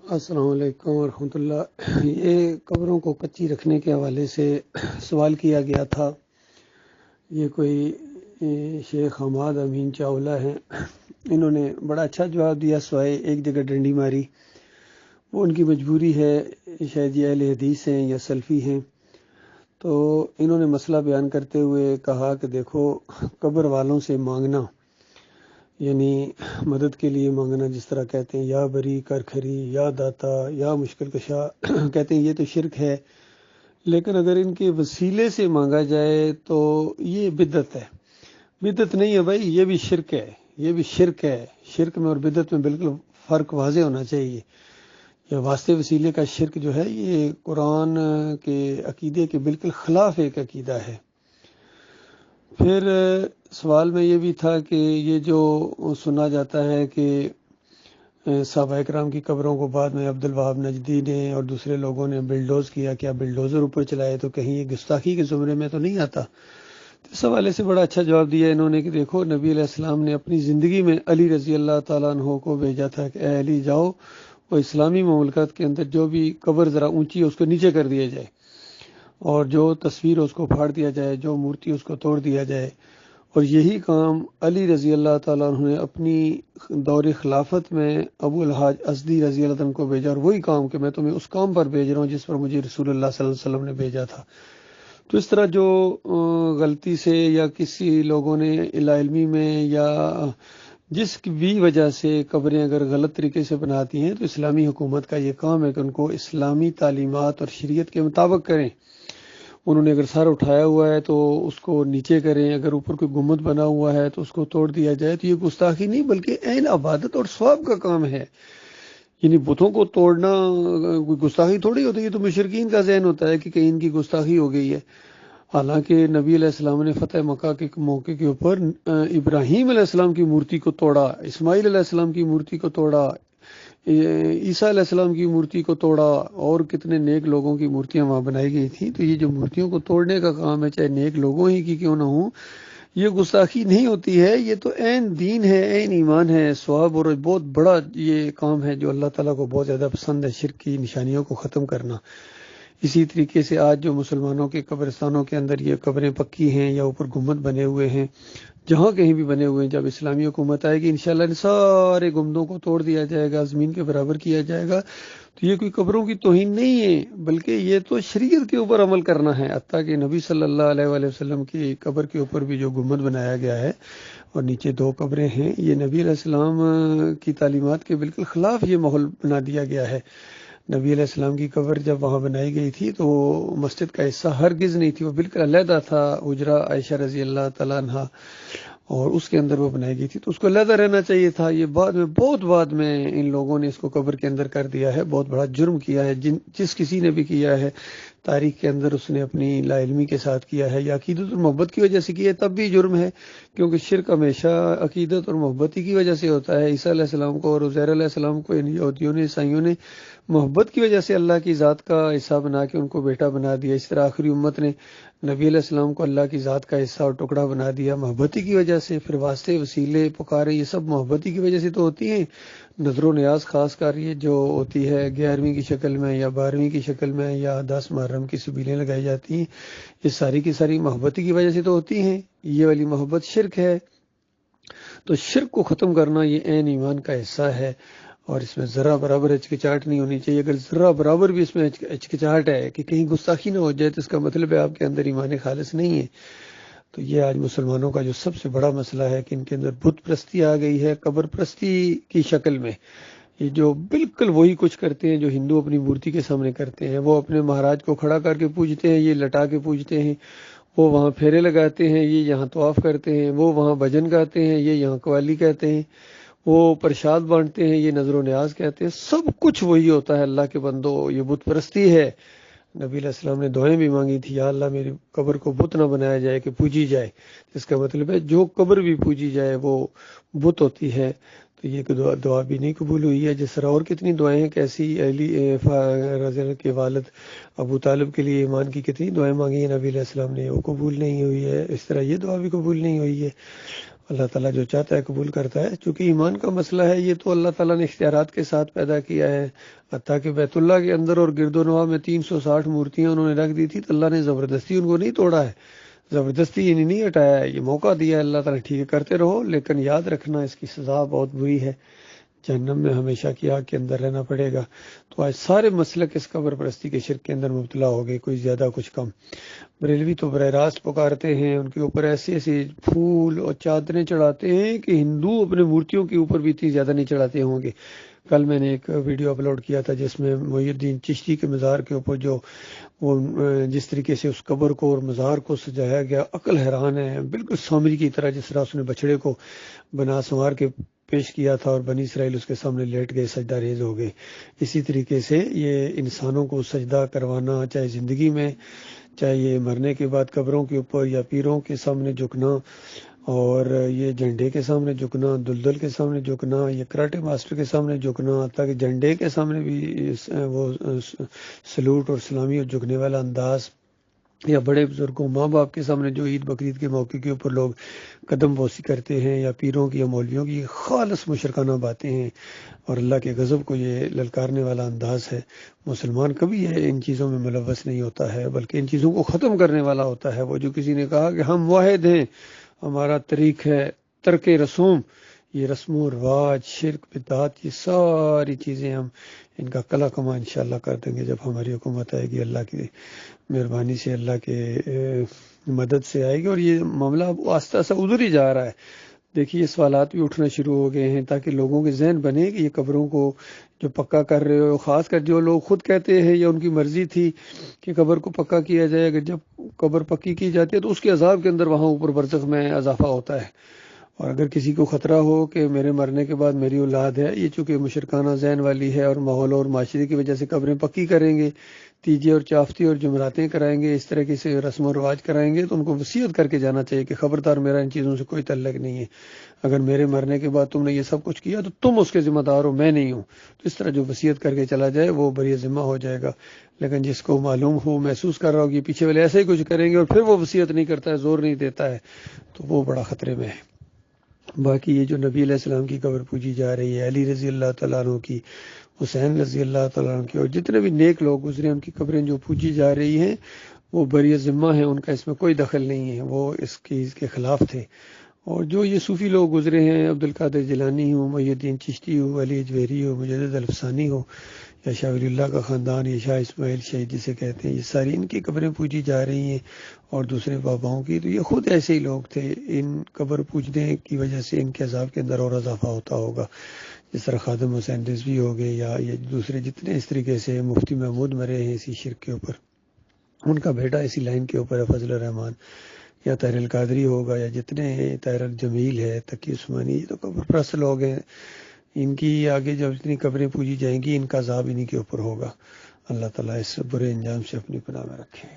السلام علیکم ورحمۃ اللہ۔ یہ قبروں کو کچی رکھنے کے حوالے سے سوال کیا گیا تھا۔ یہ کوئی شیخ حماد امین چاولہ ہیں، انہوں نے بڑا اچھا جواب دیا، سوائے ایک جگہ ڈنڈی ماری۔ وہ ان کی مجبوری ہے، شاید یہ اہل حدیث ہیں یا سلفی ہیں۔ تو انہوں نے مسئلہ بیان کرتے ہوئے کہا کہ دیکھو، قبر والوں سے مانگنا یعنی مدد کے لیے مانگنا، جس طرح کہتے ہیں یا بری کر کھری، یا داتا، یا مشکل کشا، کہتے ہیں یہ تو شرک ہے۔ لیکن اگر ان کے وسیلے سے مانگا جائے تو یہ بدعت ہے۔ بدعت نہیں ہے بھائی، یہ بھی شرک ہے، یہ بھی شرک ہے۔ شرک میں اور بدعت میں بالکل فرق واضح ہونا چاہیے۔ یہ واسطے وسیلے کا شرک جو ہے، یہ قرآن کے عقیدے کے بالکل خلاف ایک عقیدہ ہے۔ پھر سوال میں یہ بھی تھا کہ یہ جو سنا جاتا ہے کہ صحابہ اکرام کی قبروں کو بعد میں عبد الوہاب نجدی نے اور دوسرے لوگوں نے بلڈوز کیا، کیا بلڈوزر اوپر چلائے، تو کہیں یہ گستاخی کے زمرے میں تو نہیں آتا؟ تو اس حوالے سے بڑا اچھا جواب دیا انہوں نے کہ دیکھو، نبی علیہ السلام نے اپنی زندگی میں علی رضی اللہ تعالیٰ عنہ کو بھیجا تھا کہ اے علی جاؤ، وہ اسلامی مملکت کے اندر جو بھی قبر ذرا اونچی ہے اس کو نیچے کر دیا جائے، اور جو تصویر اس کو پھاڑ دیا جائے، جو مورتی اس کو توڑ دیا جائے۔ اور یہی کام علی رضی اللہ تعالیٰ عنہ نے اپنی دور خلافت میں ابو الحاج ازدی رضی اللہ عنہ کو بھیجا، اور وہی کام کہ میں تمہیں اس کام پر بھیج رہا ہوں جس پر مجھے رسول اللہ صلی اللہ علیہ وسلم نے بھیجا تھا۔ تو اس طرح جو غلطی سے یا کسی لوگوں نے لا علمی میں یا جس بھی وجہ سے قبریں اگر غلط طریقے سے بناتی ہیں، تو اسلامی حکومت کا یہ کام ہے کہ ان کو اسلامی تعلیمات اور شریعت کے مطابق کریں۔ انہوں نے اگر سر اٹھایا ہوا ہے تو اس کو نیچے کریں، اگر اوپر کوئی گنبد بنا ہوا ہے تو اس کو توڑ دیا جائے۔ تو یہ گستاخی نہیں بلکہ عین عبادت اور ثواب کا کام ہے۔ یعنی بتوں کو توڑنا کوئی گستاخی تھوڑی ہوتی ہے، یہ تو مشرکین کا ذہن ہوتا ہے کہ کہیں ان کی گستاخی ہو گئی ہے۔ حالانکہ نبی علیہ السلام نے فتح مکہ کے موقع کے اوپر ابراہیم علیہ السلام کی مورتی کو توڑا، اسماعیل علیہ السلام کی مورتی کو توڑا، عیسیٰ علیہ السلام کی مورتی کو توڑا، اور کتنے نیک لوگوں کی مورتیاں وہاں بنائی گئی تھیں۔ تو یہ جو مورتیوں کو توڑنے کا کام ہے، چاہے نیک لوگوں ہی کی کیوں نہ ہوں، یہ گستاخی نہیں ہوتی ہے، یہ تو عین دین ہے، عین ایمان ہے، ثواب، اور بہت بڑا یہ کام ہے جو اللہ تعالیٰ کو بہت زیادہ پسند ہے، شرک کی نشانیوں کو ختم کرنا۔ اسی طریقے سے آج جو مسلمانوں کے قبرستانوں کے اندر یہ قبریں پکی ہیں یا اوپر گنبد بنے ہوئے ہیں، جہاں کہیں بھی بنے ہوئے ہیں، جب اسلامی حکومت آئے گی انشاءاللہ ان سارے گنبدوں کو توڑ دیا جائے گا، زمین کے برابر کیا جائے گا۔ تو یہ کوئی قبروں کی توہین نہیں ہے، بلکہ یہ تو شریعت کے اوپر عمل کرنا ہے۔ حتیٰ کہ نبی صلی اللہ علیہ وآلہ وسلم کی قبر کے اوپر بھی جو گنبد بنایا گیا ہے اور نیچے دو قبریں ہیں، یہ نبی علیہ السلام کی تعلیمات کے بالکل خلاف یہ ماحول بنا دیا گیا ہے۔ نبی علیہ السلام کی قبر جب وہاں بنائی گئی تھی تو وہ مسجد کا حصہ ہرگز نہیں تھی، وہ بالکل علیحدہ تھا، حجرہ عائشہ رضی اللہ تعالیٰ عنہ، اور اس کے اندر وہ بنائی گئی تھی، تو اس کو علیحدہ رہنا چاہیے تھا۔ یہ بعد میں، بہت بعد میں ان لوگوں نے اس کو قبر کے اندر کر دیا ہے، بہت بڑا جرم کیا ہے۔ جس کسی نے بھی کیا ہے تاریخ کے اندر، اس نے اپنی لا علمی کے ساتھ کیا ہے یا عقیدت اور محبت کی وجہ سے کیا ہے، تب بھی جرم ہے، کیونکہ شرک ہمیشہ عقیدت اور محبت ہی کی وجہ سے ہوتا ہے۔ عیسیٰ علیہ السلام کو اور عزیر علیہ السلام کو یہودیوں نے، عیسائیوں نے محبت کی وجہ سے اللہ کی ذات کا حصہ بنا کے ان کو بیٹا بنا دیا۔ اس طرح آخری امت نے نبی علیہ السلام کو اللہ کی ذات کا حصہ اور ٹکڑا بنا دیا محبتی کی وجہ سے۔ پھر واسطے، وسیلے، پکارے، یہ سب محبتی کی وجہ سے تو ہوتی ہیں۔ نظر و نیاز خاص کر یہ جو ہوتی ہے 11ویں کی شکل میں یا 12ویں کی شکل میں یا 10 محرم کی سبیلیں لگائی جاتی ہیں، یہ ساری کی ساری محبتی کی وجہ سے تو ہوتی ہیں۔ یہ والی محبت شرک ہے۔ تو شرک کو ختم کرنا یہ عین ایمان کا حصہ ہے، اور اس میں ذرا برابر ہچکچاہٹ نہیں ہونی چاہیے۔ اگر ذرا برابر بھی اس میں ہچکچاہٹ ہے کہ کہیں گستاخی نہ ہو جائے، تو اس کا مطلب ہے آپ کے اندر ایمان خالص نہیں ہے۔ تو یہ آج مسلمانوں کا جو سب سے بڑا مسئلہ ہے کہ ان کے اندر بت پرستی آ گئی ہے، قبر پرستی کی شکل میں۔ یہ جو بالکل وہی کچھ کرتے ہیں جو ہندو اپنی مورتی کے سامنے کرتے ہیں، وہ اپنے مہاراج کو کھڑا کر کے پوجتے ہیں، یہ لٹا کے پوجتے ہیں، وہ وہاں پھیرے لگاتے ہیں، یہ یہاں طواف کرتے ہیں، وہ وہاں بھجن گاتے ہیں، یہ یہاں قوالی کہتے ہیں، وہ پرشاد بانٹتے ہیں، یہ نظر و نیاز کہتے ہیں۔ سب کچھ وہی ہوتا ہے اللہ کے بندو، یہ بت پرستی ہے۔ نبی علیہ السلام نے دعائیں بھی مانگی تھی، یا اللہ میری قبر کو بت نہ بنایا جائے کہ پوجی جائے۔ اس کا مطلب ہے جو قبر بھی پوجی جائے وہ بت ہوتی ہے۔ تو یہ دعا بھی نہیں قبول ہوئی ہے، جس طرح اور کتنی دعائیں ہیں، کیسی علی رضی اللہ کے والد ابو طالب کے لیے ایمان کی کتنی دعائیں مانگی ہیں نبی علیہ السلام نے، وہ قبول نہیں ہوئی ہے۔ اس طرح یہ دعا بھی قبول نہیں ہوئی ہے۔ اللہ تعالیٰ جو چاہتا ہے قبول کرتا ہے. چونکہ ایمان کا مسئلہ ہے یہ تو اللہ تعالیٰ نے اختیارات کے ساتھ پیدا کیا ہے. حتیٰ کہ بیت اللہ کے اندر اور گرد و نواح میں 360 مورتیاں انہوں نے رکھ دی تھی تو اللہ نے زبردستی ان کو نہیں توڑا ہے، زبردستی یعنی نہیں ہٹایا ہے، یہ موقع دیا ہے اللہ تعالیٰ. ٹھیک ہے کرتے رہو، لیکن یاد رکھنا اس کی سزا بہت بری ہے، جہنم میں ہمیشہ کی آگ کے اندر رہنا پڑے گا. تو آج سارے مسلک اس قبر پرستی کے شرک کے اندر مبتلا ہو گئے، کوئی زیادہ کچھ کم. بریلوی تو براہ راست پکارتے ہیں، ان کے اوپر ایسے ایسے پھول اور چادریں چڑھاتے ہیں کہ ہندو اپنے مورتیوں کے اوپر بھی اتنی زیادہ نہیں چڑھاتے ہوں گے. کل میں نے ایک ویڈیو اپلوڈ کیا تھا جس میں محی الدین چشتی کے مزار کے اوپر جو وہ جس طریقے سے اس قبر کو اور مزار کو سجایا گیا، عقل حیران ہے. بالکل سامری کی طرح جس طرح اس نے بچڑے کو بنا سنوار کے پیش کیا تھا اور بنی اسرائیل اس کے سامنے لیٹ گئے، سجدہ ریز ہو گئے. اسی طریقے سے یہ انسانوں کو سجدہ کروانا، چاہے زندگی میں، چاہے یہ مرنے کے بعد قبروں کے اوپر یا پیروں کے سامنے جھکنا، اور یہ جھنڈے کے سامنے جھکنا، دلدل کے سامنے جھکنا، یہ کراٹے ماسٹر کے سامنے جھکنا، تاکہ جھنڈے کے سامنے بھی وہ سلوٹ اور سلامی اور جھکنے والا انداز، یا بڑے بزرگوں ماں باپ کے سامنے جو عید بقرعید کے موقع کے اوپر لوگ قدم بوسی کرتے ہیں، یا پیروں کی یا مولویوں کی خالص مشرکانہ باتیں ہیں اور اللہ کے غضب کو یہ للکارنے والا انداز ہے. مسلمان کبھی ان چیزوں میں ملوث نہیں ہوتا ہے، بلکہ ان چیزوں کو ختم کرنے والا ہوتا ہے. وہ جو کسی نے کہا کہ ہم واحد ہیں، ہمارا طریق ہے ترک رسوم، یہ رسم و رواج، شرک، بدعات، یہ ساری چیزیں ہم ان کا کلا کما انشاءاللہ کر دیں گے جب ہماری حکومت آئے گی، اللہ کی مہربانی سے، اللہ کے مدد سے آئے گی. اور یہ معاملہ آہستہ آہستہ ادھر ہی جا رہا ہے. دیکھیے سوالات بھی اٹھنا شروع ہو گئے ہیں تاکہ لوگوں کے ذہن بنے کہ یہ قبروں کو جو پکا کر رہے ہو، خاص کر جو لوگ خود کہتے ہیں یا ان کی مرضی تھی کہ قبر کو پکا کیا جائے، اگر جب قبر پکی کی جاتی ہے تو اس کے عذاب کے اندر وہاں اوپر برزخ میں اضافہ ہوتا ہے. اور اگر کسی کو خطرہ ہو کہ میرے مرنے کے بعد میری اولاد ہے، یہ چونکہ مشرکانہ ذہن والی ہے اور ماحول اور معاشرے کی وجہ سے قبریں پکی کریں گے، تیجے اور چافتی اور جمراتیں کرائیں گے، اس طرح کی سے رسم و رواج کرائیں گے، تو ان کو وصیت کر کے جانا چاہیے کہ خبردار میرا ان چیزوں سے کوئی تعلق نہیں ہے، اگر میرے مرنے کے بعد تم نے یہ سب کچھ کیا تو تم اس کے ذمہ دار ہو، میں نہیں ہوں. تو اس طرح جو وصیت کر کے چلا جائے وہ بری ذمہ ہو جائے گا. لیکن جس کو معلوم ہو، محسوس کر رہا ہو کہ پیچھے والے ایسے ہی کچھ کریں گے اور پھر وہ وصیت نہیں کرتا ہے، زور نہیں دیتا ہے، تو وہ بڑا خطرے میں ہے. باقی یہ جو نبی علیہ السلام کی قبر پوجی جا رہی ہے، علی رضی اللہ تعالیٰ عنہ کی، حسین رضی اللہ تعالیٰ عنہ کی، اور جتنے بھی نیک لوگ گزرے ان کی قبریں جو پوجی جا رہی ہیں وہ بری ذمہ ہیں، ان کا اس میں کوئی دخل نہیں ہے، وہ اس کے خلاف تھے. اور جو یہ صوفی لوگ گزرے ہیں، عبد القادر جیلانی ہو، محی الدین چشتی ہو، علی اجویری ہو، مجدد الفسانی ہو، یا شاہ ولی اللہ کا خاندان، یا شاہ اسماعیل شہید جسے کہتے ہیں، یہ ساری ان کی قبریں پوجی جا رہی ہیں اور دوسرے باباؤں کی. تو یہ خود ایسے ہی لوگ تھے، ان قبر پوجنے کی وجہ سے ان کے عذاب کے اندر اور اضافہ ہوتا ہوگا. جس طرح خادم حسین رضوی ہو گئے، یا یہ دوسرے جتنے اس طریقے سے مفتی محمود مرے ہیں اسی شرک کے اوپر، ان کا بیٹا اسی لائن کے اوپر ہے فضل الرحمان، یا طاہر القادری ہوگا، یا جتنے ہیں، طاہر الجمیل ہے، تقی عثمانی، یہ تو قبر پرست لوگ ہیں. ان کی آگے جب اتنی قبریں پوجی جائیں گی ان کا عذاب انہی کے اوپر ہوگا. اللہ تعالیٰ اس برے انجام سے اپنی پناہ میں رکھے.